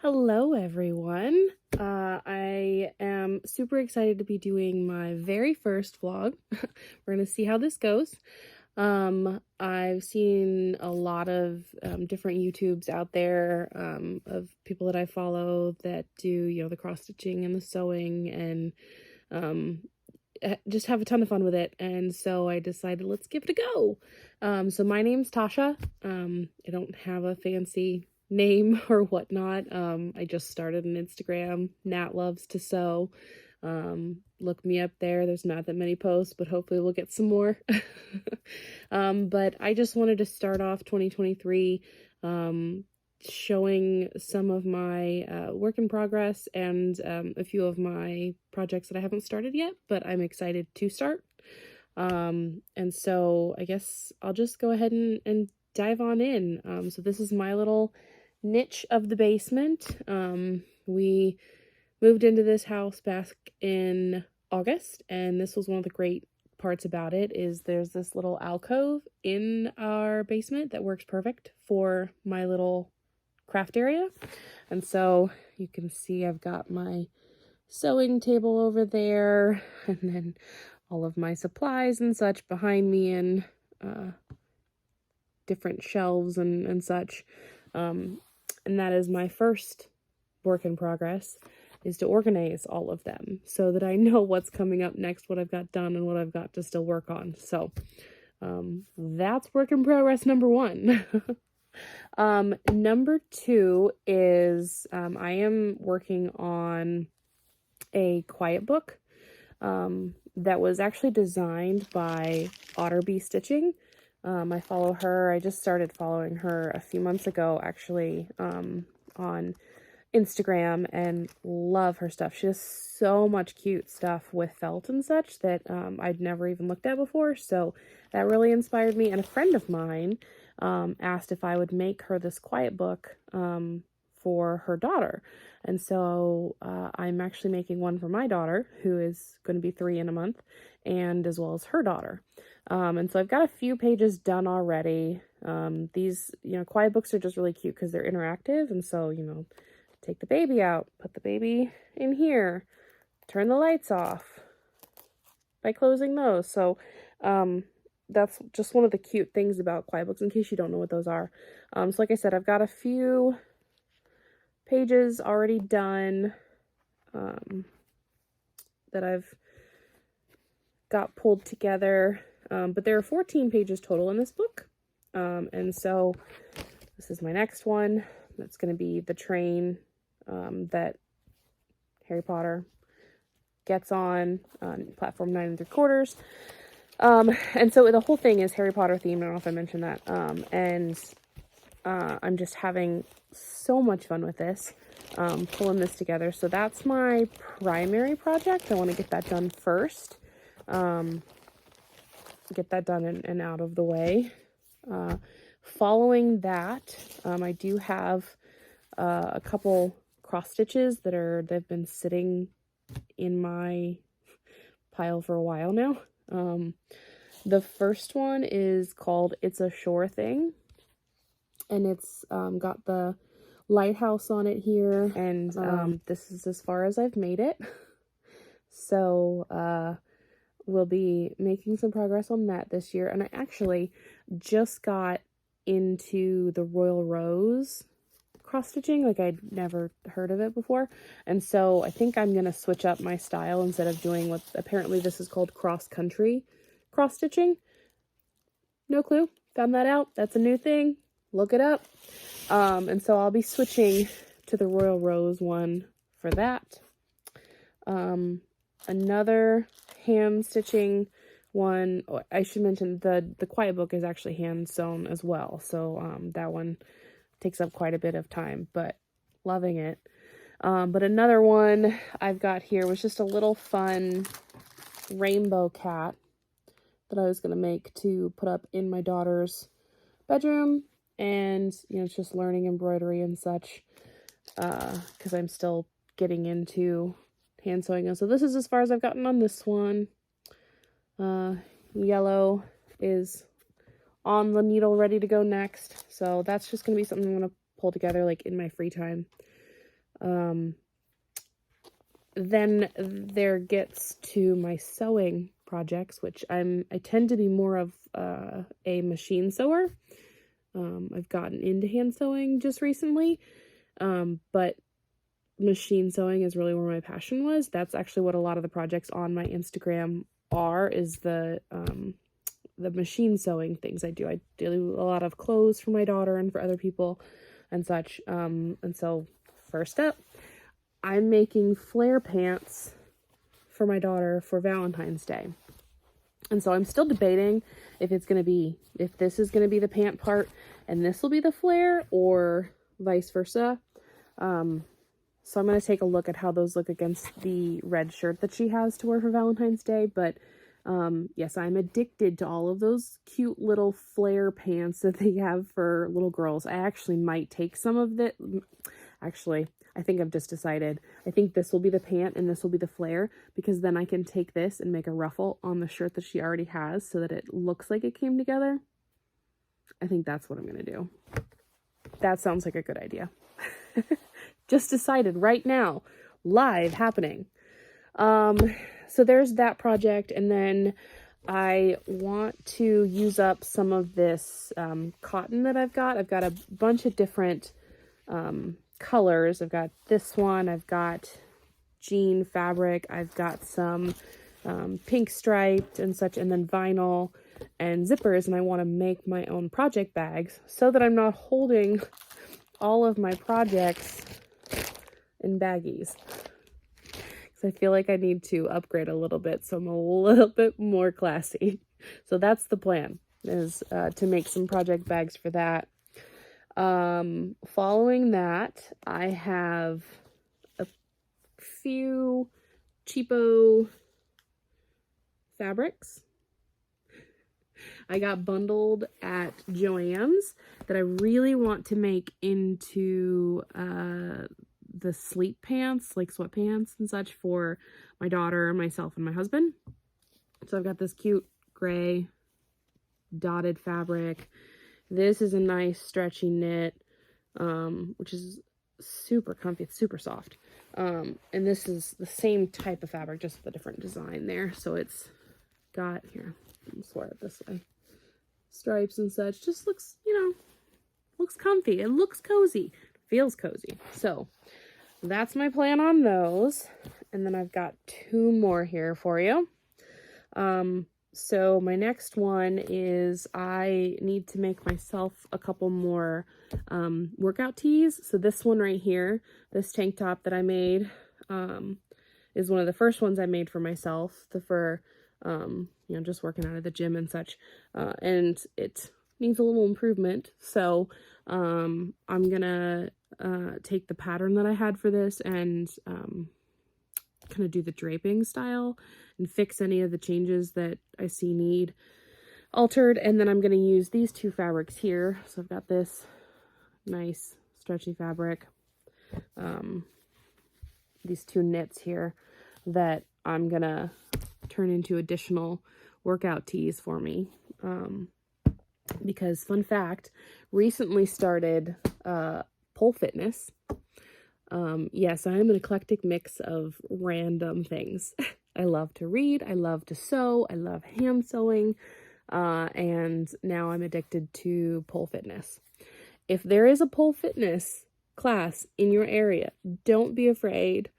Hello, everyone. I am super excited to be doing my very first vlog. We're going to see how this goes. I've seen a lot of different YouTubes out there of people that I follow that do, the cross-stitching and the sewing and just have a ton of fun with it. And so I decided, let's give it a go. So my name's Tasha. I don't have a fancy name or whatnot. I just started an Instagram. Nat loves to sew. Look me up there. There's not that many posts, but hopefully we'll get some more. But I just wanted to start off 2023 showing some of my work in progress and a few of my projects that I haven't started yet, but I'm excited to start. And so I guess I'll just go ahead and dive on in. So this is my little niche of the basement. We moved into this house back in August, and this was one of the great parts about it is there's this little alcove in our basement that works perfect for my little craft area. And so you can see I've got my sewing table over there, and then all of my supplies and such behind me in different shelves and such. And that is my first work in progress, is to organize all of them so that I know what's coming up next, what I've got done, and what I've got to still work on. So that's work in progress number one. Number two is I am working on a quiet book that was actually designed by Otterby Stitching. I follow her. I just started following her a few months ago, actually, on Instagram, and love her stuff. She has so much cute stuff with felt and such that I'd never even looked at before, so that really inspired me. And a friend of mine asked if I would make her this quiet book for her daughter. And so I'm actually making one for my daughter, who is going to be 3 in a month, and as well as her daughter. And so I've got a few pages done already. These, quiet books are just really cute because they're interactive. And so, take the baby out, put the baby in here, turn the lights off by closing those. So that's just one of the cute things about quiet books, in case you don't know what those are. So like I said, I've got a few pages already done that I've got pulled together, but there are 14 pages total in this book. And so this is my next one. That's going to be the train that Harry Potter gets on platform 9 3/4. And so the whole thing is Harry Potter themed. I don't know if I mentioned that. And I'm just having so much fun with this, pulling this together. So that's my primary project. I want to get that done first. Get that done and out of the way. Following that, I do have a couple cross stitches they've been sitting in my pile for a while now. The first one is called It's a Sure Thing, and it's got the lighthouse on it here, and this is as far as I've made it. So we'll be making some progress on that this year. And I actually just got into the Royal Rose cross stitching. Like, I'd never heard of it before, and so I think I'm gonna switch up my style. Instead of doing what apparently this is called cross country cross stitching, no clue, found that out. That's a new thing, look it up. And so I'll be switching to the Royal Rose one for that. Another hand stitching one, I should mention the quiet book is actually hand sewn as well, so that one takes up quite a bit of time, but loving it. But another one I've got here was just a little fun rainbow cat that I was going to make to put up in my daughter's bedroom. And, it's just learning embroidery and such, because I'm still getting into hand sewing. And so this is as far as I've gotten on this one. Yellow is on the needle, ready to go next. So that's just going to be something I'm going to pull together, like, in my free time. Then there gets to my sewing projects, which I tend to be more of a machine sewer. I've gotten into hand sewing just recently, but machine sewing is really where my passion was. That's actually what a lot of the projects on my Instagram is the machine sewing things I do. I do a lot of clothes for my daughter and for other people and such. And so first up, I'm making flare pants for my daughter for Valentine's Day. And so I'm still debating if this is going to be the pant part and this will be the flare, or vice versa. So I'm going to take a look at how those look against the red shirt that she has to wear for Valentine's Day. But yes, I'm addicted to all of those cute little flare pants that they have for little girls. I actually might take some of that. Actually, I think I've just decided. I think this will be the pant and this will be the flare, because then I can take this and make a ruffle on the shirt that she already has so that it looks like it came together. I think that's what I'm going to do. That sounds like a good idea. Just decided right now, live happening. So there's that project, and then I want to use up some of this cotton that I've got. I've got a bunch of different colors. I've got this one, I've got jean fabric, I've got some pink striped and such, and then vinyl and zippers, and I want to make my own project bags so that I'm not holding all of my projects in baggies. I feel like I need to upgrade a little bit, so I'm a little bit more classy. So that's the plan, is to make some project bags for that. Following that, I have a few cheapo fabrics I got bundled at Joann's that I really want to make into the sleep pants, like sweatpants and such, for my daughter, myself, and my husband. So I've got this cute gray dotted fabric. This is a nice stretchy knit, which is super comfy. It's super soft. And this is the same type of fabric, just with a different design there. So it's got, here, let's wear it this way, stripes and such. Just looks, looks comfy. It looks cozy. Feels cozy. So that's my plan on those. And then I've got two more here for you. So my next one is I need to make myself a couple more workout tees. So this one right here, this tank top that I made, is one of the first ones I made for myself, for just working out at the gym and such. And it needs a little improvement. So I'm gonna take the pattern that I had for this and kind of do the draping style and fix any of the changes that I see need altered. And then I'm going to use these two fabrics here. So I've got this nice stretchy fabric, these two knits here that I'm going to turn into additional workout tees for me. Because fun fact, recently started pole fitness. Yes, I am an eclectic mix of random things. I love to read, I love to sew, I love hand sewing, and now I'm addicted to pole fitness. If there is a pole fitness class in your area, don't be afraid.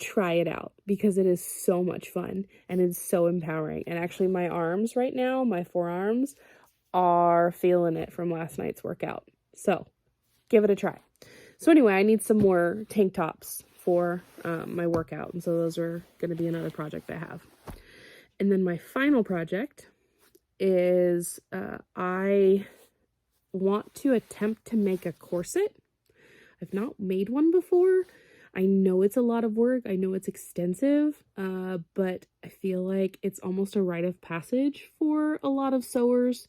Try it out, because it is so much fun and it's so empowering. And actually my arms right now, my forearms, are feeling it from last night's workout. So give it a try. So anyway, I need some more tank tops for my workout. And so those are going to be another project I have. And then my final project is I want to attempt to make a corset. I've not made one before. I know it's a lot of work. I know it's extensive, but I feel like it's almost a rite of passage for a lot of sewers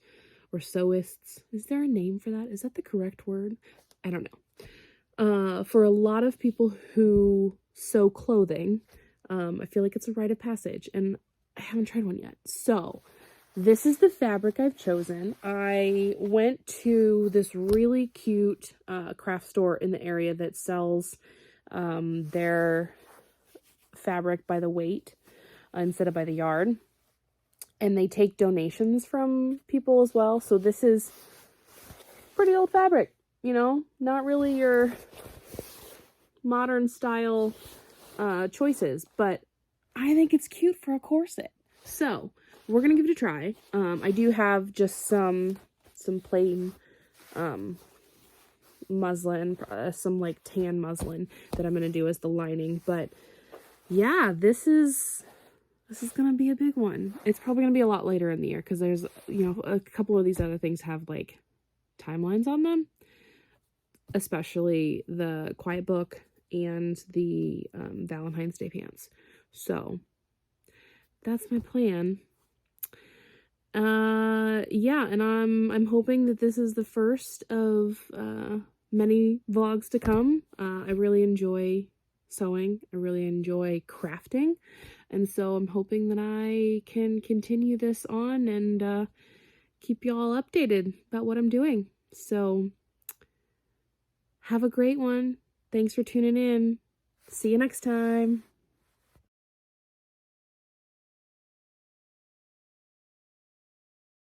or sewists. Is there a name for that? Is that the correct word? I don't know. For a lot of people who sew clothing, I feel like it's a rite of passage, and I haven't tried one yet. So this is the fabric I've chosen. I went to this really cute craft store in the area that sells They're fabric by the weight instead of by the yard. And they take donations from people as well. So this is pretty old fabric, you know, not really your modern style choices, but I think it's cute for a corset. So we're gonna give it a try. I do have just some plain muslin, some like tan muslin that I'm gonna do as the lining. But yeah, this is gonna be a big one. It's probably gonna be a lot later in the year because there's, you know, a couple of these other things have like timelines on them, especially the quiet book and the Valentine's Day pants. So that's my plan. Yeah, and I'm hoping that this is the first of many vlogs to come. I really enjoy sewing. I really enjoy crafting. And so I'm hoping that I can continue this on and keep y'all updated about what I'm doing. So have a great one. Thanks for tuning in. See you next time.